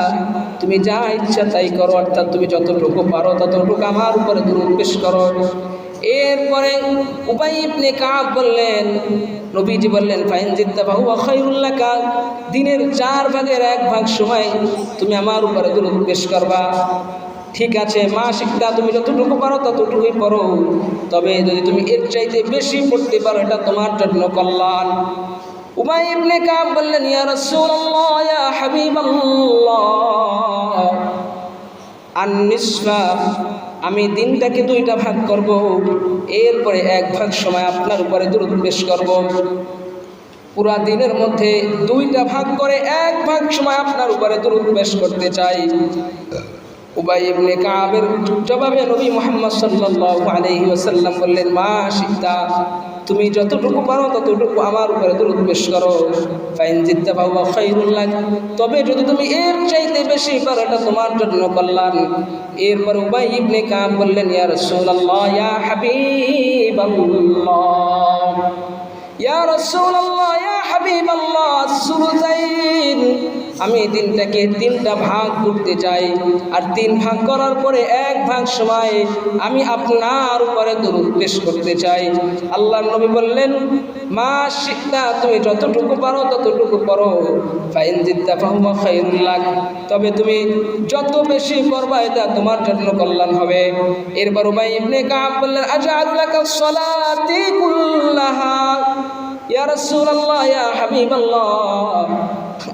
তুমি যা ইচ্ছা তাই করো, অর্থাৎ তুমি যতটুকু পারো ততটুকু আমার উপরে দুরূদ পেশ করো। এরপরে উবাই ইবনে কাব বললেন, নবীজি বললেন, ফাইন জিত্তা ফাহুয়া খায়রুল লাকা, দিনের 4 ভাগের 1 ভাগ সময় তুমি আমার উপরে দুরূদ পেশ করবা। ঠিক আছে মা শিক্ষা, তুমি যতটুকু পারো ততটুকুই পড়ো, তবে যদি তুমি এর চাইতে বেশি পড়তে পারো এটা তোমার জন্য কল্যাণ। উবাই ইবনে কাব বললেন, ইয়া রাসূলুল্লাহ, ইয়া হাবিবাল্লাহ, আন-নিসফা, আমি দিনটাকে 2টা ভাগ করব, এরপরে 1 ভাগ সময় আপনার উপরে দুরূদ পেশ করব। পুরা দিনের মধ্যে 2টা ভাগ করে 1 ভাগ সময় আপনার উপরে দুরূদ পেশ করতে চাই। উবাই ইবনে কাবের জবাবে নবী মুহাম্মদ সাল্লাল্লাহু আলাইহি ওয়াসাল্লাম বললেন, মা শিতা, তুমি যতটুকু পারো ততটুকু আমার উপরে দুরূদ পেশ করো। ফাইন জিত্তা ফাহুয়া খায়রুল লাক, তবে যদি তুমি এর চাইতে বেশি পারো এটা তোমার জন্য কল্যাণ। এরপর উবাই ইবনে কাব বললেন, ইয়া রাসূলুল্লাহ, ইয়া হাবিবাল্লাহ, ইয়া রাসূলুল্লাহ, ইয়া হাবিবাল্লাহ, সুলতাইন, আমি দিনটাকে 3টা ভাগ করতে চাই, আর 3 ভাগ করার পরে 1 ভাগ সময় আমি আপনার উপরে দুরূদ পেশ করতে চাই। আল্লাহর নবী বললেন, মা শিতা, তুমি যতটুকু পারো ততটুকু পড়ো। ফাইন জিত্তা ফাহুয়া খায়রুল লাক, তবে তুমি যত বেশি পড়বা এটা তোমার জন্য কল্যাণ হবে। এরপর উবাই ইবনে কাব বললেন, আজআলু লাকাস সালাতি কুল্লাহা, ইয়া রাসূলুল্লাহ, ইয়া হাবিবাল্লাহ,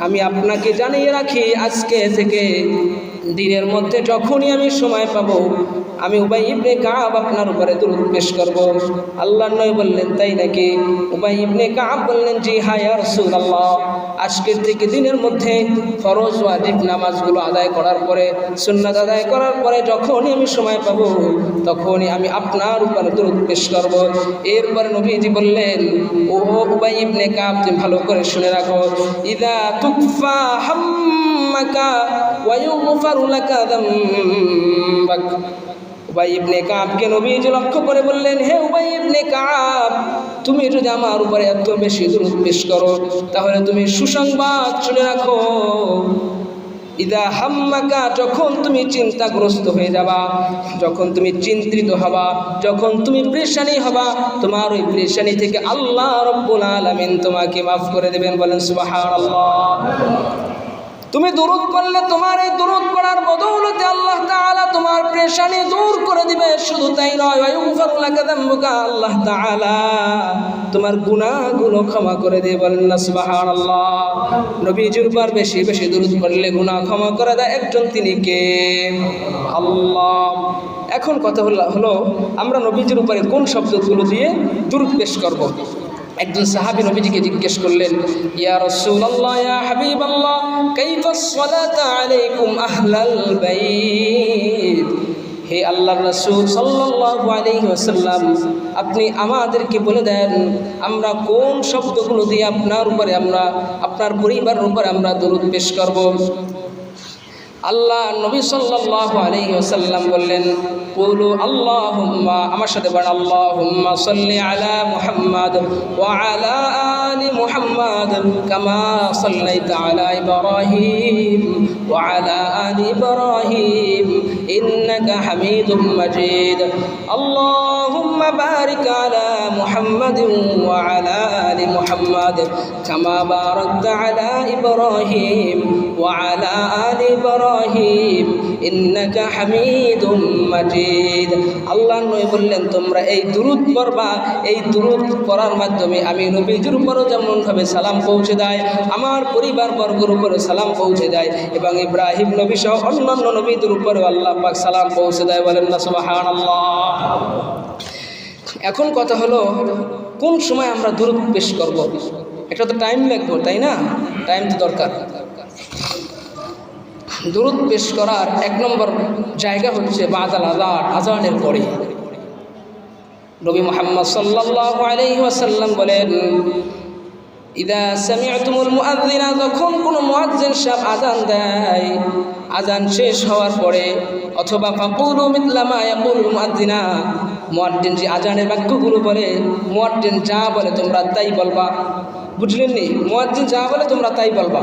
আমি আপনাকে জানিয়ে রাখি আজকে থেকে দিনের মধ্যে যখনই আমি সময় পাবো আমি উবাই ইবনে কাব আপনার উপরে দুরূদ পেশ করব। আল্লাহর নবী বললেন, তাই নাকি? উবাই ইবনে কাব বললেন, জি হ্যাঁ ইয়া রাসূলুল্লাহ, আজকের থেকে দিনের মধ্যে ফরজ ওয়াজিব নামাজগুলো আদায় করার পরে, সুন্নাত আদায় করার পরে যখনই আমি সময় পাবো তখনই আমি আপনার উপরে দুরূদ পেশ করব। এরপর নবীজি বললেন, ও উবাই ইবনে কাব, তুমি ভালো করে শুনে রাখো, ইদা তুকফা হাম্মাকা ওয়া ইউগফারু লাকা যামবাক। উবাই ইবনে কাবকে নবীজি লক্ষ্য করে বললেন, হে উবাই ইবনে কাব, তুমি যদি আমার উপরে এত বেশি দুরূদ পেশ করো তাহলে তুমি সুসংবাদ শুনে রাখো, ইদা হাম্মাকা, যখন তুমি চিন্তাগ্রস্ত হয়ে যাবা, যখন তুমি চিন্তিত হবা, যখন তুমি পেরেশানি হবা, তোমার ওই পেরেশানি থেকে আল্লাহ রাব্বুল আলামিন তোমাকে মাফ করে দেবেন। বলেন সুবহানাল্লাহ। তুমি দুরূদ পড়লে তোমার এই দুরূদ পড়ার বদৌলতে আল্লাহ তাআলা তোমার পেরেশানি দূর করে দিবে। শুধু তাই নয়, ওয়ায়ুগফারু লাকা যামবুকা, আল্লাহ তাআলা তোমার গুনাহগুলো ক্ষমা করে দিয়ে। বলেন না সুবহানাল্লাহ। নবীজির উপর বেশি বেশি দুরূদ পড়লে গুনাহ ক্ষমা করে দেয় একজন, তিনি কে? আল্লাহ। এখন কথা হলো আমরা নবীজির উপরে কোন শব্দগুলো দিয়ে দুরূদ পেশ করব। একজন সাহাবী নবীজিকে জিজ্ঞেস করলেন, ইয়া রাসূলুল্লাহ, ইয়া হাবিবাল্লাহ, কাইফাস সালাতু আলাইকুম আহলাল বাইত, হে আল্লাহর রাসূল সাল্লাল্লাহু আলাইহি ওয়াসাল্লাম, আপনি আমাদেরকে বলে দেন আমরা কোন শব্দগুলো দিয়ে আপনার উপরে, আমরা আপনার পরিবারের উপরে আমরা দুরূদ পেশ করব। আল্লাহ নবী সাল্লাল্লাহু আলাইহি ওয়াসাল্লাম বললেন, কুলু আল্লাহুম্মা, আমার সাথে বলেন, আল্লাহুম্মা সাল্লি আলা মুহাম্মাদ ওয়া আলা আলি মুহাম্মাদ কামা সাল্লাইতা আলা ইব্রাহিম ওয়া আলা আলি ইব্রাহিম ইন্নাকা হামিদুম মাজিদ। আল্লাহুম্মা বারিক আলা মুহাম্মাদ ওয়া আলা আলি মুহাম্মাদ কামা বারাকতা আলা ইব্রাহিম ওয়া আলা আলি ইব্রাহিম ইন্নাকা হামিদুম মাজিদ। আল্লাহ নবী বললেন, তোমরা এই দুরূদ পড়বা, এই দুরূদ পড়ার মাধ্যমে আমি নবীজির উপরও যেমনভাবে সালাম পৌঁছে দেয়, আমার পরিবার বর্গের উপরে সালাম পৌঁছে দেয়, এবং ইব্রাহিম নবী সহ অন্যান্য নবীদের উপরেও আল্লাহ পাক সালাম পৌঁছে দেয়, বলেন না সুবহানাল্লাহ। এখন কথা হলো কোন সময় আমরা দুরূদ পেশ করব? একটা তো টাইম লাগবে, তাই না? টাইম তো দরকার। দুরূদ পেশ করার এক নম্বর জায়গা হচ্ছে বাদাল আযান, আযানের পরে। নবী মুহাম্মদ সাল্লাল্লাহু আলাইহি ওয়াসাল্লাম বলেন, ইদা সামি'তুমুল মুআযযিনা, যখন কোনো মুয়াজ্জিন সাহেব আযান দেয়, আযান শেষ হওয়ার পরে, অথবা ফাকুলু মিথলা মা ইয়াকুলুল মুআযযিনা, মুয়াজ্জিন যে আযানের বাক্যগুলো বলে, মুয়াজ্জিন যা বলে তোমরা তাই বলবা। বুঝলেন নি? মুয়াজ্জিন যা বলে তোমরা তাই বলবা।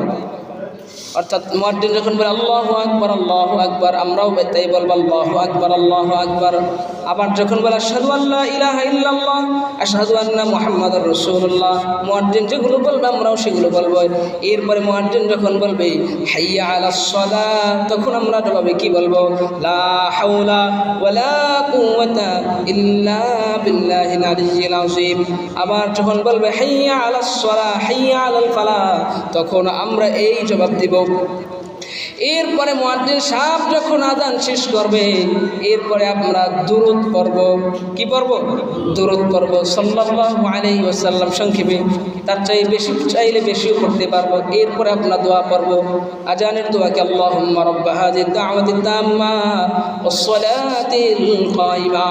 অর্থাৎ মুয়াজ্জিন যখন বলে আল্লাহু আকবার, আল্লাহু আকবার, আমরাও তাই বলবো আল্লাহু আকবার, আল্লাহু আকবার। আবার যখন বলে আশহাদু আল্লা ইলাহা ইল্লাল্লাহ, আশহাদু আন্না মুহাম্মাদুর রাসূলুল্লাহ, মুয়াজ্জিন যেগুলো বলবে আমরাও সেগুলো বলবো। এরপরে মুয়াজ্জিন যখন বলবে হাইয়া আলাস সালাত, তখন আমরা জবাবে কি বলবো? লা হাওলা ওয়ালা কুওয়াতা ইল্লা বিল্লাহিল আলিয়্যিল আযীম। আবার যখন বলবে হাইয়া আলাস সালাহ, হাইয়া আলাল ফালাহ, তখন আমরা এই জবাব দিব। এরপরে মুয়াজ্জিন সাহেব যখন আযান শেষ করবে, এরপরে আমরা দুরূদ পড়ব। কি পড়ব? দুরূদ পড়ব সাল্লাল্লাহু আলাইহি ওয়াসাল্লাম। সংক্ষেপে, তার চাইলে বেশিও পড়তে পারবো। এরপরে আমরা দোয়া পড়ব। আযানের দোয়াকে আল্লাহুম্মা রাব্বা হাযিহি দাওয়াতি তাম্মা ওয়াস সালাতিল কায়িমা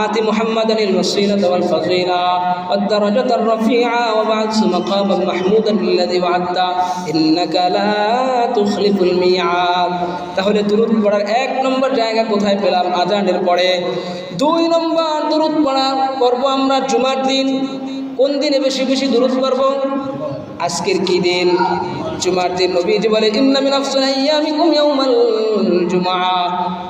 আতি মুহাম্মাদানিল ওয়াসিলাতা ওয়াল ফাযিলা ওয়াদ দারাজাতার রাফিআ ওয়া বা'থ মাকামান মাহমুদান আল্লাযী ওয়া'আদতা ইন্নাকা লা তুখলিফুল মিয়াদ। তাহলে দুরূদ পড়ার এক নম্বর জায়গা কোথায় পেলাম? আযানের পরে। দুই নম্বর দুরূদ পড়ব আমরা জুমার দিন। কোন দিনে বেশি বেশি দুরূদ পড়ব? আজকের কি দিন? জুমার দিন। নবীজি বলে ইন্না মিন আফসাল আইয়ামিকুম ইয়াউমাল জুমআ,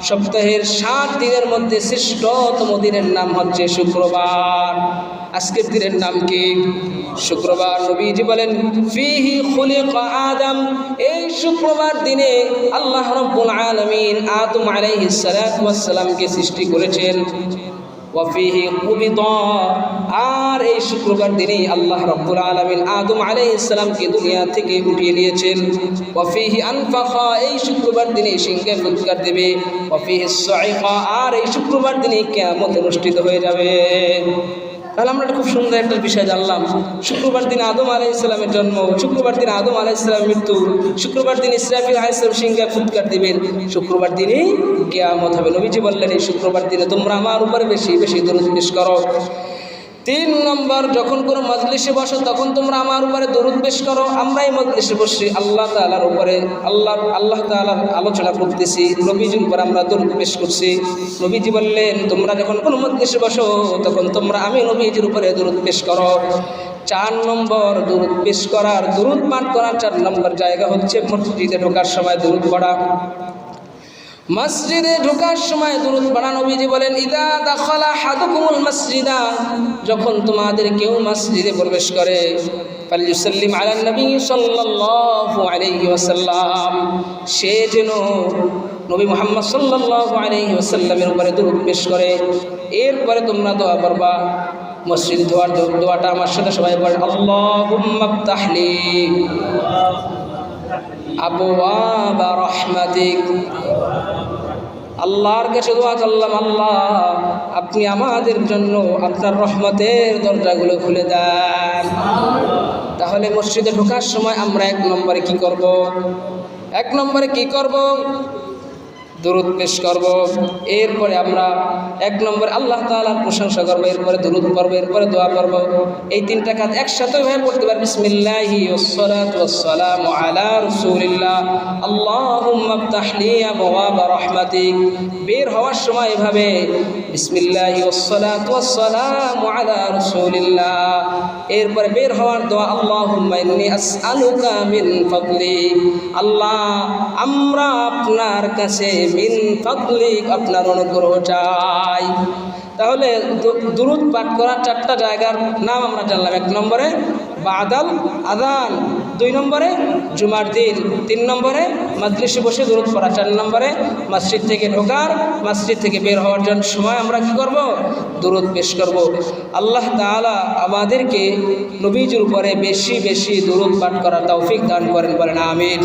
সপ্তাহের 7 দিনের মধ্যে শ্রেষ্ঠতম দিনের নাম হচ্ছে শুক্রবার। আজকের দিনের নাম কি? শুক্রবার। নবীজি বলেন ফিহি খুলিকা আদম, এই শুক্রবার দিনে আল্লাহ রাব্বুল আলামিন আদম আলাইহিস সালাতু ওয়াস সালামকে সৃষ্টি করেছেন। ওয়াফিহি কুবিদা, আর এই শুক্রবার দিনেই আল্লাহ রাব্বুল আলামিন আদম আলাইহিস সালামকে দুনিয়া থেকে উঠিয়ে নিয়েছেন। ওয়াফিহি আনফাখা, এই শুক্রবার দিনে সিংহে ফুৎকার দেবে। ওয়াফিহি সাইকা, আর এই শুক্রবার দিনে কিয়ামত অনুষ্ঠিত হয়ে যাবে। তাহলে আমরা খুব সুন্দর একটা বিষয় জানলাম। শুক্রবার দিন আদম আলাইহিস সালামের জন্ম, শুক্রবার দিন আদম আলাইহিস সালামের মৃত্যু, শুক্রবার দিন ইসরাফিল আলাইহিস সালাম সিংহে ফুৎকার দিবেন, শুক্রবার দিনেই কিয়ামত হবে। নবীজি বললেন এই শুক্রবার দিনে তোমরা আমার উপরে বেশি বেশি দরুদ পেশ করো। 3 নম্বর, যখন কোনো মজলিসে বসো তখন তোমরা আমার উপরে দরুদ পেশ করো। আমরা এই মজলিসে বসি আল্লাহ তাআলার উপরে, আল্লাহ তাআলার আলোচনা করতেছি, নবীজির উপর আমরা দরুদ পেশ করছি। নবীজি বললেন তোমরা যখন কোনো মজলিসে বসো তখন তোমরা আমি নবীজির উপরে দরুদ পেশ করো। 4 নম্বর দরুদ পেশ করার, দরুদ পাঠ করার 4 নম্বর জায়গা হচ্ছে মসজিদে ঢোকার সময় দরুদ পড়া। মসজিদে ঢোকার সময় দরুদ পড়া। নবীজি বলেন ইদা দাখালা আহাদুকুমুল মসজিদা, যখন তোমাদের কেউ মসজিদে প্রবেশ করে, ফালইউসাল্লিম আলান নবী সাল্লাল্লাহু আলাইহি ওয়াসাল্লাম, সে যেন নবী মুহাম্মদ সাল্লাল্লাহু আলাইহি ওয়াসাল্লামের উপরে দরুদ পেশ করে। এরপরে তোমরা দোয়া করবা। মসজিদ দোয়াটা আমার সাথে সবাই পড়ে, আল্লাহুম্মা ইফতাহলি আবওয়াবা রাহমাতিক। আল্লাহর কাছে দোয়া করলাম, আল্লাহ আপনি আমাদের জন্য আপনার রহমতের দরজাগুলো খুলে দেন। তাহলে মসজিদে ঢোকার সময় আমরা 1 নম্বরে কি করব? 1 নম্বরে কি করব? দরুদ পেশ করব। এরপরে আমরা 1 নম্বর আল্লাহ তাআলার প্রশংসা করব, এরপরে দরুদ পড়ব, এরপরে দোয়া করব। এই 3টা কাজ একসাথে ভাবে পড়তে পারবে। বিসমিল্লাহি ওয়াসসালাতু ওয়াসসালামু আলা রাসূলিল্লাহ, আল্লাহুম্মা ইফতাহলি আবওয়াবা রাহমাতিক। বের হওয়ার সময় এভাবে বিসমিল্লাহি ওয়াসসালাতু ওয়াসসালামু আলা রাসূলিল্লাহ। এরপরে বের হওয়ার দোয়া, আল্লাহুম্মা ইন্নী আসআলুকা মিন ফাদলিক, আল্লাহ আমরা আপনার কাছে মিন ফাদলিক আপনার অনুগ্রহ চাই। তাহলে দুরূদ পাঠ করার 4টা জায়গার নাম আমরা জানলাম। 1 নম্বরে বাদাল আযান, 2 নম্বরে জুমার দিন, 3 নম্বরে মজলিসে বসে দরুদ পড়া, 4 নম্বরে মসজিদ থেকে ঢোকার, মসজিদ থেকে বের হওয়ার জন্য সময় আমরা কি করব? দরুদ পেশ করব। আল্লাহ তাআলা আমাদেরকে নবীজির উপরে বেশি বেশি দরুদ পাঠ করার তৌফিক দান করেন, বলেন আমিন।